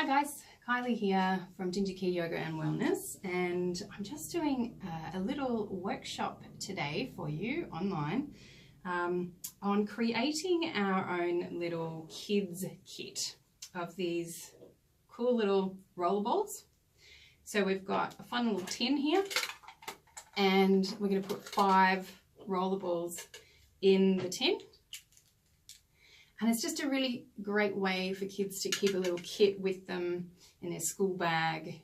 Hi guys, Kylie here from Ginger Key Yoga and Wellness, and I'm just doing a little workshop today for you online on creating our own little kids kit of these cool little roller balls. So we've got a fun little tin here, and we're going to put 5 roller balls in the tin. And it's just a really great way for kids to keep a little kit with them in their school bag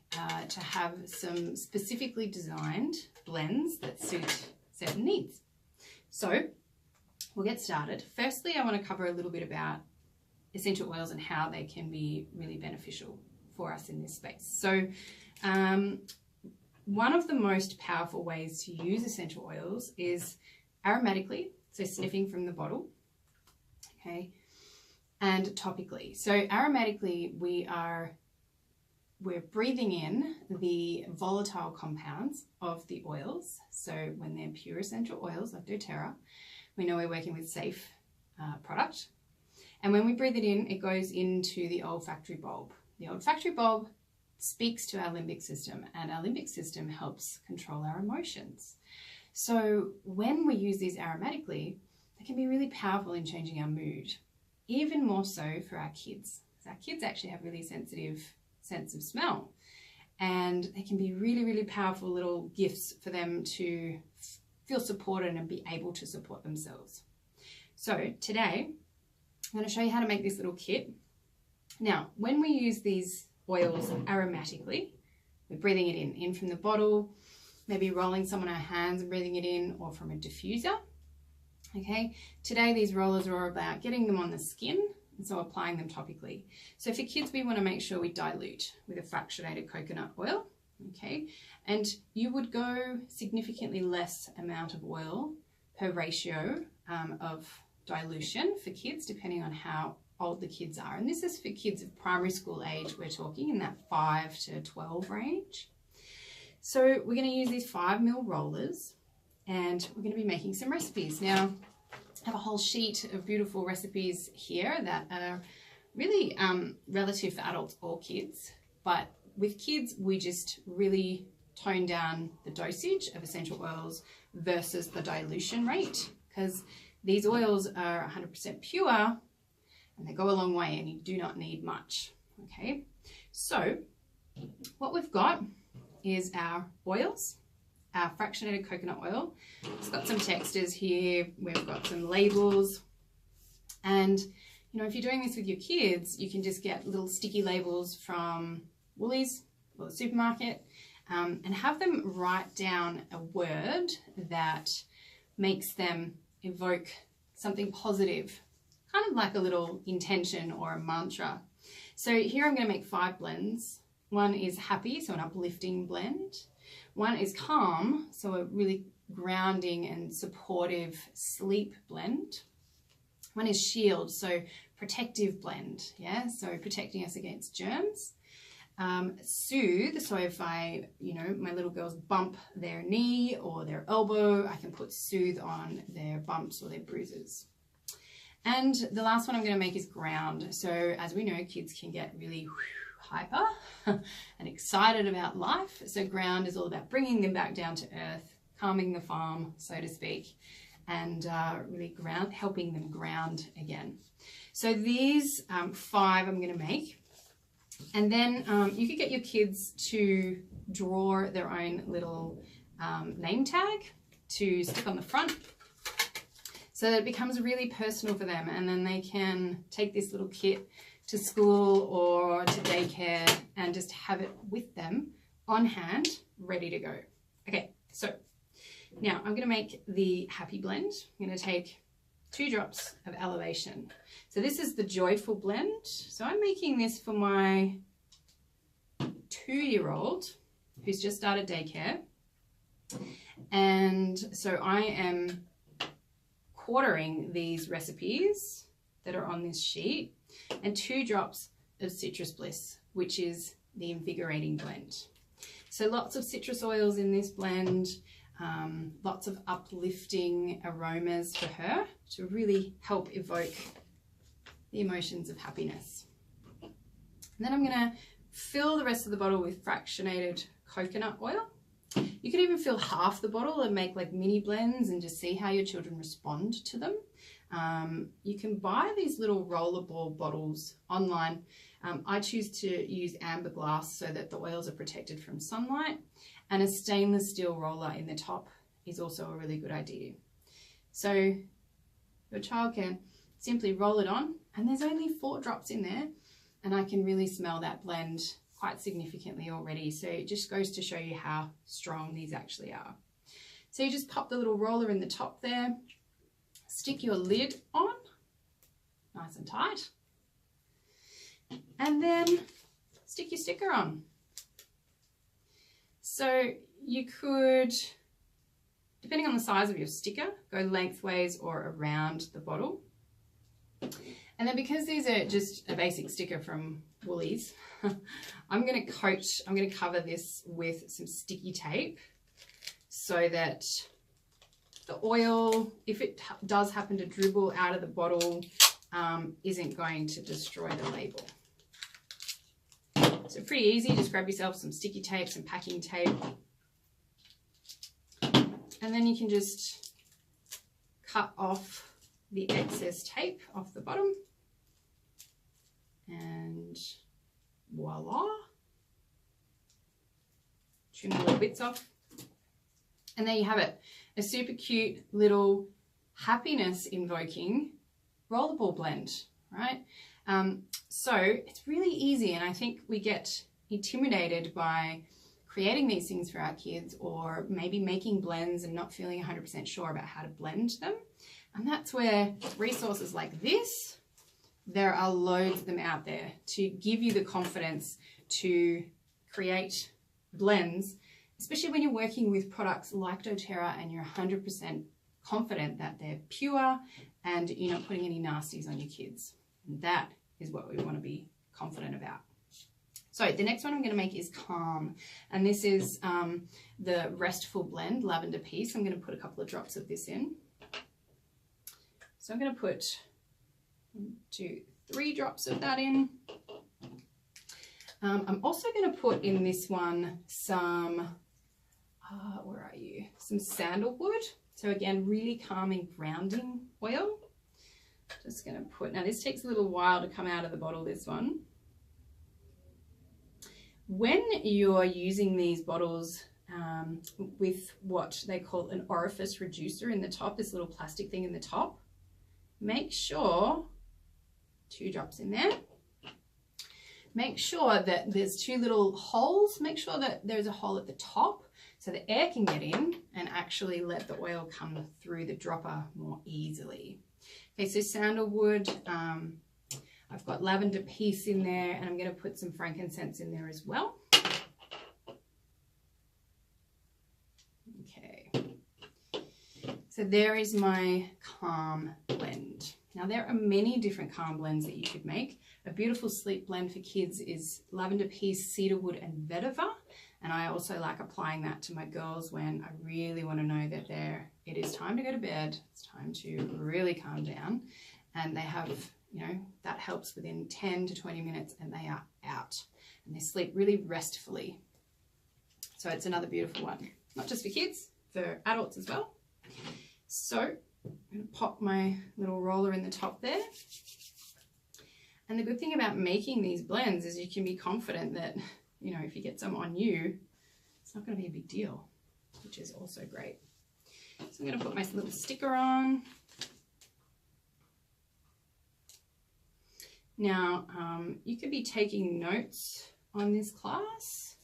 to have some specifically designed blends that suit certain needs. So we'll get started. Firstly, I want to cover a little bit about essential oils and how they can be really beneficial for us in this space. So one of the most powerful ways to use essential oils is aromatically, so sniffing from the bottle, okay, and topically. So aromatically, we're breathing in the volatile compounds of the oils. So when they're pure essential oils like doTERRA, we know we're working with safe product. And when we breathe it in, it goes into the olfactory bulb. The olfactory bulb speaks to our limbic system, and our limbic system helps control our emotions. So when we use these aromatically, they can be really powerful in changing our mood. Even more so for our kids. Our kids actually have really sensitive sense of smell, and they can be really, really powerful little gifts for them to feel supported and be able to support themselves. So today, I'm going to show you how to make this little kit. Now, when we use these oils aromatically, we're breathing it in from the bottle, maybe rolling some on our hands and breathing it in, or from a diffuser. Okay, today these rollers are about getting them on the skin, and so applying them topically. So for kids, we want to make sure we dilute with a fractionated coconut oil, okay? And you would go significantly less amount of oil per ratio of dilution for kids, depending on how old the kids are. And this is for kids of primary school age, we're talking in that 5 to 12 range. So we're going to use these 5 ml rollers, and we're going to be making some recipes. Now, I have a whole sheet of beautiful recipes here that are really relative for adults or kids. But with kids, we just really tone down the dosage of essential oils versus the dilution rate, because these oils are 100% pure and they go a long way, and you do not need much. Okay, so what we've got is our oils. Our fractionated coconut oil. It's got some textures here. We've got some labels. And, you know, if you're doing this with your kids, you can just get little sticky labels from Woolies or the supermarket and have them write down a word that makes them evoke something positive, kind of like a little intention or a mantra. So here I'm going to make 5 blends. One is happy, so an uplifting blend. One is calm, so a really grounding and supportive sleep blend. One is shield, so protective blend, yeah, so protecting us against germs. Soothe, so if my little girls bump their knee or their elbow, I can put soothe on their bumps or their bruises. And the last one I'm going to make is ground. So as we know, kids can get really hyper and excited about life. So ground is all about bringing them back down to earth, calming the farm, so to speak, and really helping them ground again. So these 5 I'm going to make, and then you could get your kids to draw their own little name tag to stick on the front, so that it becomes really personal for them, and then they can take this little kit to school or to daycare and just have it with them on hand, ready to go. Okay, so now I'm going to make the happy blend. I'm going to take 2 drops of elevation. So this is the joyful blend. So I'm making this for my 2-year-old who's just started daycare. And so I am quartering these recipes that are on this sheet, and 2 drops of citrus bliss, which is the invigorating blend. So lots of citrus oils in this blend, lots of uplifting aromas for her to really help evoke the emotions of happiness. And then I'm going to fill the rest of the bottle with fractionated coconut oil. You can even fill half the bottle and make like mini blends and just see how your children respond to them. You can buy these little rollerball bottles online. I choose to use amber glass so that the oils are protected from sunlight, and a stainless steel roller in the top is also a really good idea. So your child can simply roll it on, and there's only 4 drops in there, and I can really smell that blend quite significantly already. So it just goes to show you how strong these actually are. So you just pop the little roller in the top there, stick your lid on nice and tight, and then stick your sticker on. So you could, depending on the size of your sticker, go lengthways or around the bottle. And then because these are just a basic sticker from Woolies, I'm going to cover this with some sticky tape so that the oil, if it does happen to dribble out of the bottle, isn't going to destroy the label. So pretty easy, just grab yourself some sticky tape, some packing tape, and then you can just cut off the excess tape off the bottom, and voila, trim the little bits off, and there you have it, a super cute little happiness invoking rollerball blend, right? So it's really easy, and I think we get intimidated by creating these things for our kids, or maybe making blends and not feeling 100% sure about how to blend them. And that's where resources like this, there are loads of them out there to give you the confidence to create blends, especially when you're working with products like doTERRA and you're 100% confident that they're pure and you're not putting any nasties on your kids. And that is what we want to be confident about. So the next one I'm going to make is Calm, and this is the Restful Blend Lavender Peace. I'm going to put a couple of drops of this in. So I'm going to put 1, 2, 3 drops of that in. I'm also going to put in this one some, where are you? Some sandalwood. So again, really calming, grounding oil. Just going to put, now this takes a little while to come out of the bottle, this one. When you're using these bottles with what they call an orifice reducer in the top, this little plastic thing in the top, make sure, 2 drops in there, make sure that there's 2 little holes, make sure that there's a hole at the top so the air can get in and actually let the oil come through the dropper more easily. Okay, so sandalwood, I've got lavender peace in there, and I'm going to put some frankincense in there as well. Okay, so there is my Calm blend. Now there are many different Calm blends that you could make. A beautiful sleep blend for kids is lavender peace, cedarwood, and vetiver. And I also like applying that to my girls when I really want to know that it is time to go to bed. It's time to really calm down. And they have, you know, that helps within 10 to 20 minutes and they are out. And they sleep really restfully. So it's another beautiful one. Not just for kids, for adults as well. So I'm going to pop my little roller in the top there. And the good thing about making these blends is you can be confident that, you know, if you get some on you, it's not going to be a big deal, which is also great. So I'm going to put my little sticker on. Now, you could be taking notes on this class,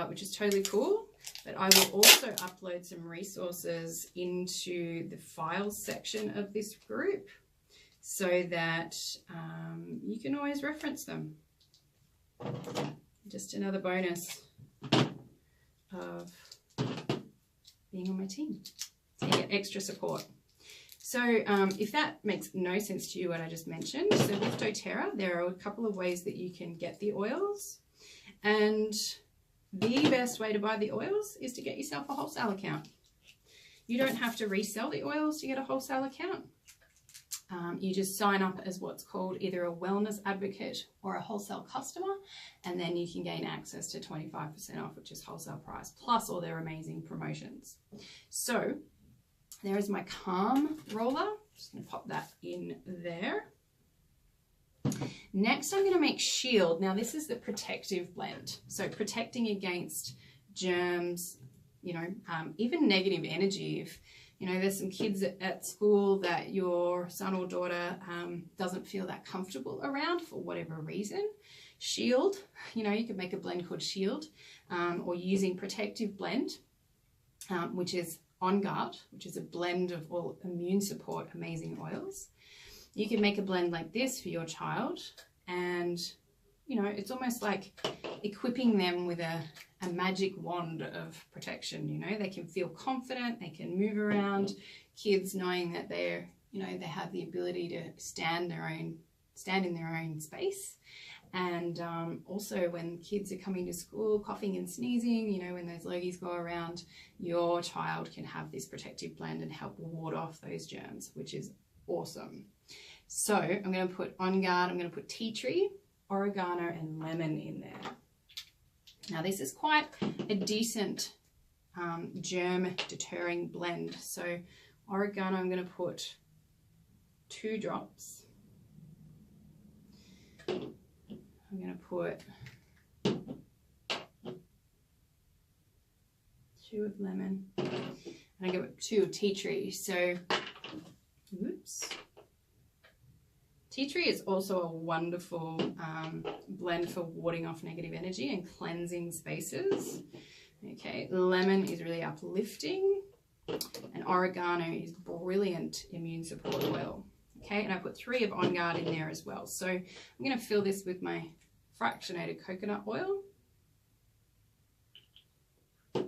which is totally cool, but I will also upload some resources into the files section of this group so that you can always reference them. Just another bonus of being on my team. So you get extra support. So if that makes no sense to you, what I just mentioned, so with doTERRA, there are a couple of ways that you can get the oils. And the best way to buy the oils is to get yourself a wholesale account. You don't have to resell the oils to get a wholesale account. You just sign up as what's called either a wellness advocate or a wholesale customer, and then you can gain access to 25% off, which is wholesale price, plus all their amazing promotions. So there is my Calm roller. Just going to pop that in there. Next, I'm going to make Shield. Now, this is the protective blend. So protecting against germs, you know, even negative energy. If, you know, there's some kids at school that your son or daughter doesn't feel that comfortable around for whatever reason, Shield, you know, you could make a blend called Shield, or using protective blend, which is On Guard, which is a blend of all immune support amazing oils. You can make a blend like this for your child, and you know, it's almost like equipping them with a magic wand of protection. You know, they can feel confident, they can move around. Kids knowing that they're, you know, they have the ability to stand in their own space. And also when kids are coming to school coughing and sneezing, you know, when those logies go around, your child can have this protective blend and help ward off those germs, which is awesome. So I'm going to put On Guard, I'm going to put tea tree, oregano and lemon in there. Now this is quite a decent germ deterring blend. So oregano, I'm going to put 2 drops. I'm going to put 2 of lemon, and I'm going to put 2 of tea tree. So, oops. Tea tree is also a wonderful blend for warding off negative energy and cleansing spaces. Okay, lemon is really uplifting, and oregano is brilliant immune support oil. Okay, and I put 3 of On Guard in there as well. So I'm going to fill this with my fractionated coconut oil. And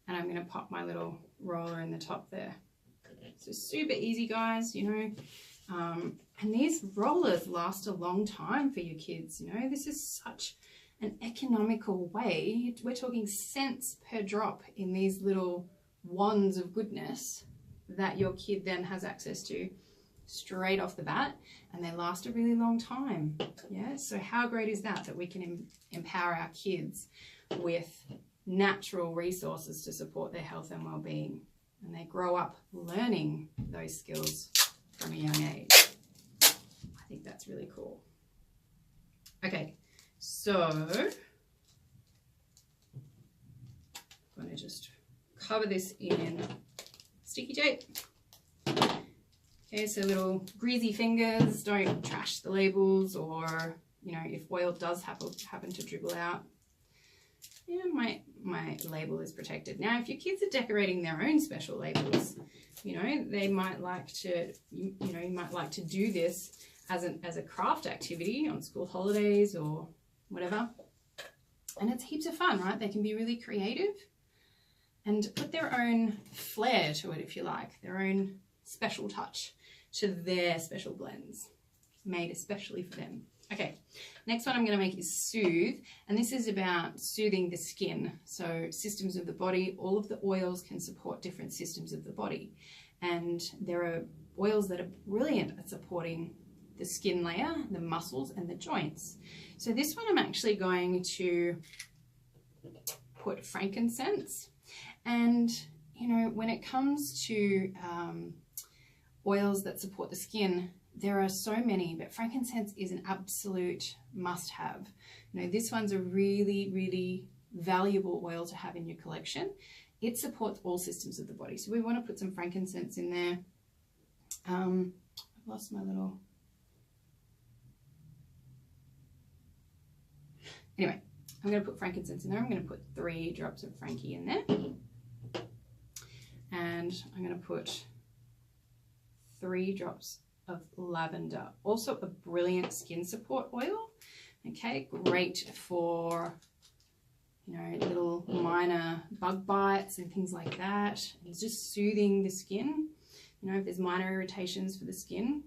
I'm going to pop my little roller in the top there. So super easy, guys, you know. And these rollers last a long time for your kids, you know. This is such an economical way. We're talking cents per drop in these little wands of goodness that your kid then has access to straight off the bat, and they last a really long time. Yeah, so how great is that we can empower our kids with natural resources to support their health and well-being, and they grow up learning those skills from a young age. I think that's really cool. Okay, so I'm going to just cover this in sticky tape. Okay, so little greasy fingers, don't trash the labels, or, you know, if oil does happen to dribble out, yeah, my label is protected. Now, if your kids are decorating their own special labels, you know, they might like to, you might like to do this as a craft activity on school holidays or whatever. And it's heaps of fun, right? They can be really creative and put their own flair to it, if you like, their own special touch to their special blends made especially for them. Okay, next one I'm going to make is Soothe, and this is about soothing the skin. So systems of the body, all of the oils can support different systems of the body, and there are oils that are brilliant at supporting the skin layer, the muscles and the joints. So this one I'm actually going to put frankincense, and you know, when it comes to oils that support the skin, there are so many, but frankincense is an absolute must-have. You know, this one's a really, really valuable oil to have in your collection. It supports all systems of the body. So we want to put some frankincense in there. I've lost my little... Anyway, I'm going to put frankincense in there. I'm going to put 3 drops of Frankie in there. And I'm going to put 3 drops of lavender, also a brilliant skin support oil. Okay, great for, you know, little minor bug bites and things like that. It's just soothing the skin, you know, if there's minor irritations for the skin.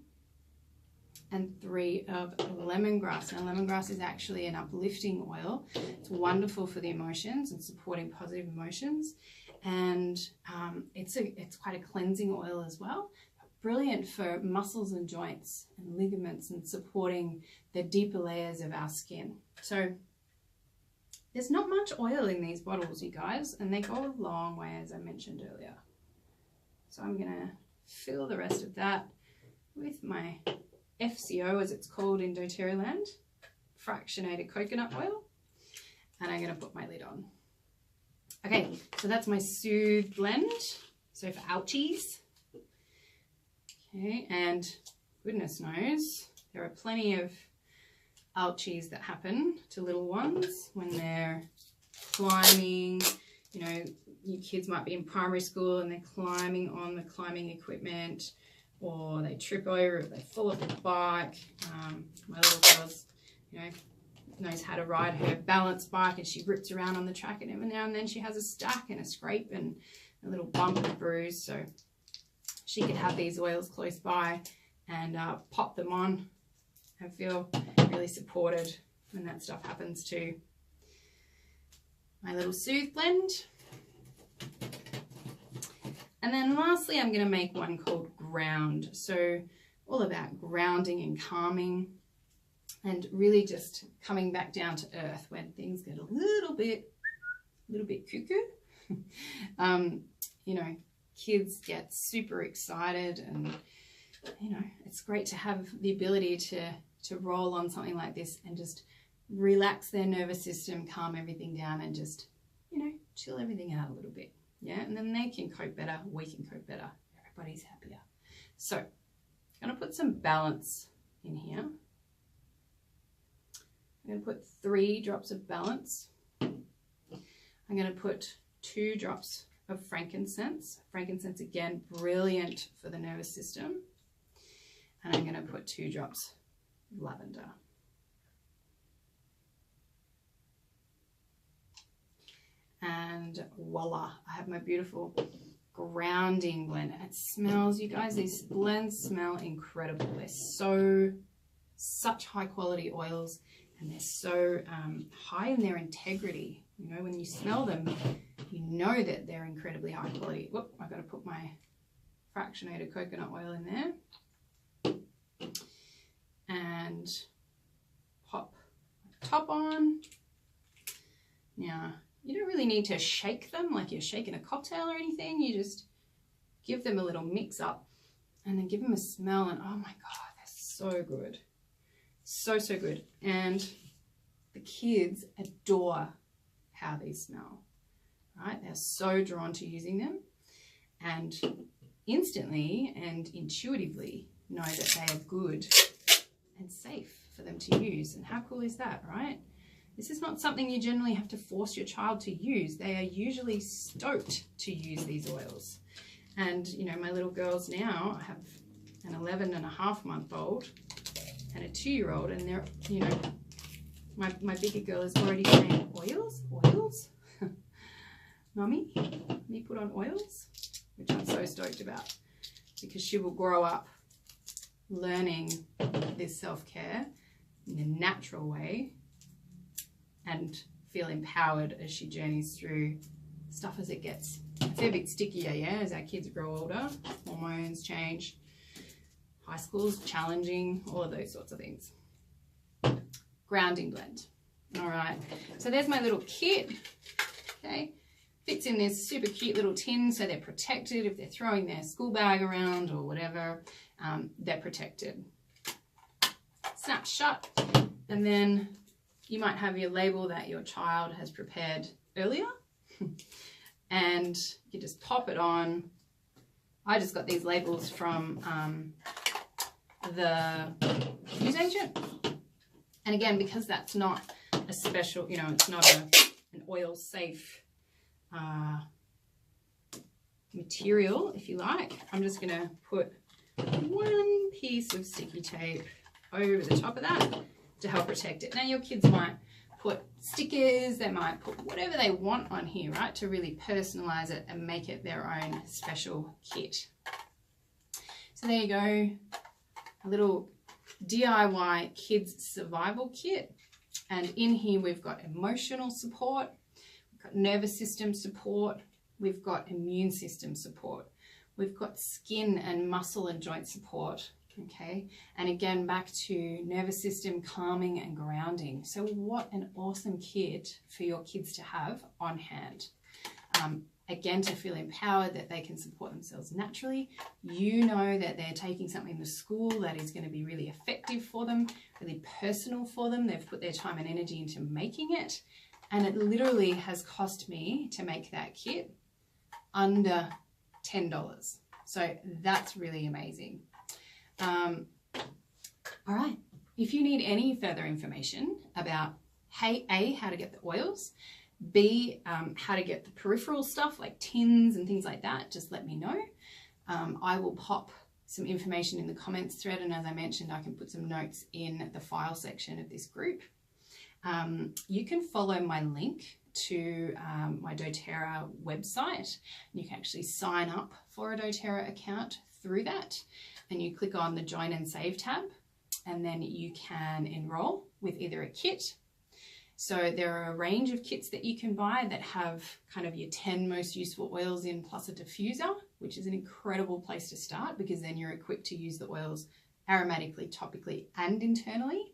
And 3 of lemongrass. Now, lemongrass is actually an uplifting oil. It's wonderful for the emotions and supporting positive emotions, and it's quite a cleansing oil as well. brilliant for muscles and joints and ligaments and supporting the deeper layers of our skin. So there's not much oil in these bottles, you guys, and they go a long way, as I mentioned earlier. So I'm going to fill the rest of that with my FCO, as it's called in doTERRA land, fractionated coconut oil, and I'm going to put my lid on. Okay, so that's my Soothe blend, so for ouchies. Okay, and goodness knows, there are plenty of ouchies that happen to little ones when they're climbing. You know, your kids might be in primary school and they're climbing on the climbing equipment, or they trip over if they fall off the bike. My little girl's, you know, knows how to ride her balance bike, and she rips around on the track, and every now and then she has a stack and a scrape and a little bump and a bruise. So she could have these oils close by and pop them on and feel really supported when that stuff happens too. My little Soothe blend. And then lastly, I'm going to make one called Ground. So all about grounding and calming and really just coming back down to earth when things get a little bit cuckoo. You know, kids get super excited, and you know, it's great to have the ability to roll on something like this and just relax their nervous system, calm everything down, and just, you know, chill everything out a little bit. Yeah, and then they can cope better, we can cope better, everybody's happier. So I'm going to put some balance in here. I'm going to put 3 drops of balance. I'm going to put 2 drops of frankincense. Frankincense, again, brilliant for the nervous system. And I'm going to put 2 drops of lavender. And voila, I have my beautiful grounding blend. And it smells, you guys, these blends smell incredible. They're such high quality oils, and they're so high in their integrity. You know, when you smell them, you know that they're incredibly high quality. Whoop, I've got to put my fractionated coconut oil in there. And pop the top on. Now, you don't really need to shake them like you're shaking a cocktail or anything. You just give them a little mix up and then give them a smell, and oh my God, they're so good. So, so good. And the kids adore how these smell, right? They're so drawn to using them, and instantly and intuitively know that they are good and safe for them to use. And how cool is that, right? This is not something you generally have to force your child to use. They are usually stoked to use these oils. And, you know, my little girls now, I have an 11.5-month-old and a 2-year-old, and they're, you know, my bigger girl is already saying, oils? Oils? Mommy, let me put on oils? Which I'm so stoked about, because she will grow up learning this self-care in a natural way and feel empowered as she journeys through stuff as it gets a fair bit stickier, yeah, as our kids grow older, hormones change, high school's challenging, all of those sorts of things. Grounding blend. All right, so there's my little kit, okay? Fits in this super cute little tin, so they're protected. If they're throwing their school bag around or whatever, they're protected. Snap shut, and then you might have your label that your child has prepared earlier, and you just pop it on. I just got these labels from the newsagent, and again, because that's not a special, you know, it's not an oil safe material, if you like, I'm just going to put 1 piece of sticky tape over the top of that to help protect it. Now, your kids might put stickers, they might put whatever they want on here, right, to really personalize it and make it their own special kit. So there you go, a little DIY kids survival kit. And in here we've got emotional support, we've got nervous system support, we've got immune system support. We've got skin and muscle and joint support. Okay, and again, back to nervous system calming and grounding. So what an awesome kit for your kids to have on hand. Again, to feel empowered that they can support themselves naturally. You know that they're taking something to school that is going to be really effective for them, really personal for them. They've put their time and energy into making it. And it literally has cost me to make that kit under $10. So that's really amazing. All right. If you need any further information about, A, how to get the oils, B, how to get the peripheral stuff like tins and things like that, just let me know. I will pop some information in the comments thread, and as I mentioned, I can put some notes in the file section of this group. You can follow my link to my doTERRA website. You can actually sign up for a doTERRA account through that, and you click on the Join and Save tab, and then you can enroll with either a kit. So there are a range of kits that you can buy that have kind of your 10 most useful oils in plus a diffuser, which is an incredible place to start because then you're equipped to use the oils aromatically, topically, and internally.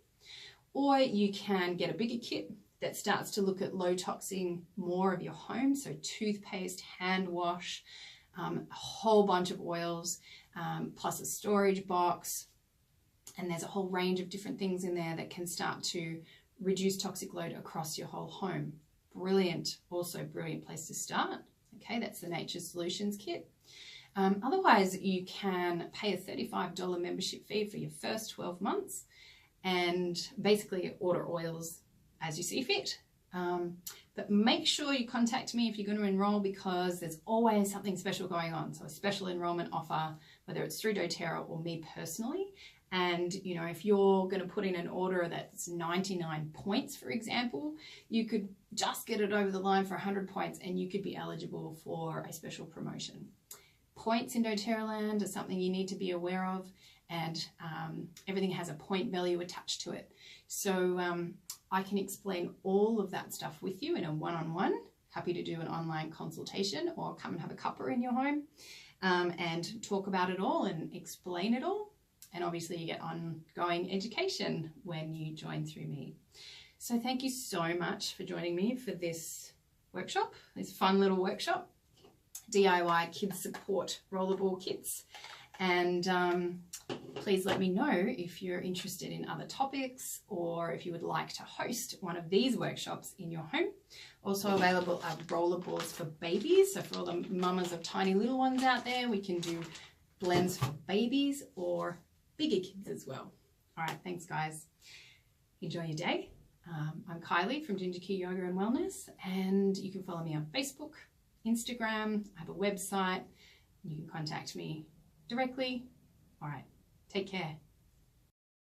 Or you can get a bigger kit that starts to look at low toxing more of your home. So toothpaste, hand wash, a whole bunch of oils, plus a storage box. And there's a whole range of different things in there that can start to reduce toxic load across your whole home. Brilliant, also brilliant place to start. Okay, that's the Nature's Solutions kit. Otherwise, you can pay a $35 membership fee for your first 12 months and basically order oils as you see fit. But make sure you contact me if you're going to enroll because there's always something special going on. So a special enrollment offer, whether it's through doTERRA or me personally. And, you know, if you're going to put in an order that's 99 points, for example, you could just get it over the line for 100 points and you could be eligible for a special promotion. Points in doTERRA land are something you need to be aware of, and everything has a point value attached to it. So I can explain all of that stuff with you in a one-on-one. Happy to do an online consultation or come and have a cuppa in your home and talk about it all and explain it all. And obviously you get ongoing education when you join through me. So thank you so much for joining me for this workshop, this fun little workshop, DIY kids support rollerball kits. And please let me know if you're interested in other topics or if you would like to host one of these workshops in your home. Also available are rollerballs for babies. So for all the mamas of tiny little ones out there, we can do blends for babies or bigger kids as well. All right, thanks guys. Enjoy your day. I'm Kylie from Ginger Key Yoga and Wellness, and you can follow me on Facebook, Instagram. I have a website. You can contact me directly. All right, take care.